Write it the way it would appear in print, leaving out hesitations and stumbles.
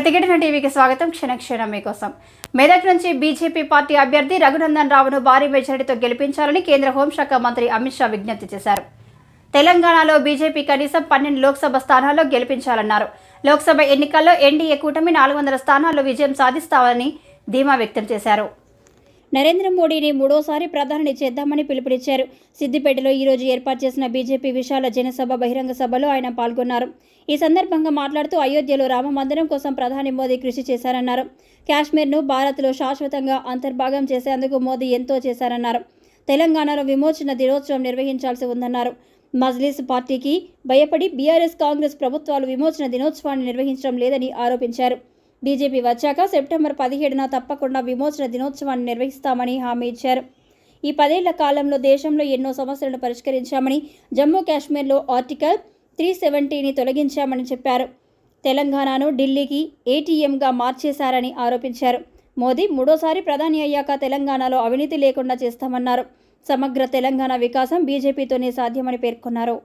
ప్రతిఘటన టీవీకి స్వాగతం. క్షణక్షణం మీకోసం. మెదక్ నుంచి బీజేపీ పార్టీ అభ్యర్థి రఘునందన్ రావును భారీ మెజారిటీతో గెలిపించాలని కేంద్ర హోంశాఖ మంత్రి అమిత్ షా విజ్ఞప్తి చేశారు. తెలంగాణలో బీజేపీ కనీసం 12 లోక్సభ స్థానాల్లో గెలిపించాలన్నారు. లోక్సభ ఎన్నికల్లో ఎన్డీఏ కూటమి 400 స్థానాల్లో విజయం సాధిస్తామని ధీమా వ్యక్తం చేశారు. నరేంద్ర మోడీని మూడోసారి ప్రధాని చేద్దామని పిలుపునిచ్చారు. సిద్దిపేటలో ఈరోజు ఏర్పాటు చేసిన బీజేపీ విశాల జనసభ బహిరంగ సభలో ఆయన పాల్గొన్నారు. ఈ సందర్భంగా మాట్లాడుతూ అయోధ్యలో రామ మందిరం కోసం ప్రధాని మోదీ కృషి చేశారన్నారు. కాశ్మీర్ను భారత్లో శాశ్వతంగా అంతర్భాగం చేసేందుకు మోదీ ఎంతో చేశారన్నారు. తెలంగాణలో విమోచన దినోత్సవం నిర్వహించాల్సి ఉందన్నారు. మజ్లిస్ పార్టీకి భయపడి బీఆర్ఎస్ కాంగ్రెస్ ప్రభుత్వాలు విమోచన దినోత్సవాన్ని నిర్వహించడం లేదని ఆరోపించారు. బీజేపీ వచ్చాక సెప్టెంబర్ 17న తప్పకుండా విమోచన దినోత్సవాన్ని నిర్వహిస్తామని హామీ ఇచ్చారు. ఈ 10 ఏళ్ల కాలంలో దేశంలో ఎన్నో సమస్యలను పరిష్కరించామని, జమ్మూ కాశ్మీర్లో ఆర్టికల్ 370ని తొలగించామని చెప్పారు. తెలంగాణను ఢిల్లీకి ఏటీఎంగా మార్చేశారని ఆరోపించారు. మోదీ మూడోసారి ప్రధాని అయ్యాక తెలంగాణలో అవినీతి లేకుండా చేస్తామన్నారు. సమగ్ర తెలంగాణ వికాసం బీజేపీతోనే సాధ్యమని పేర్కొన్నారు.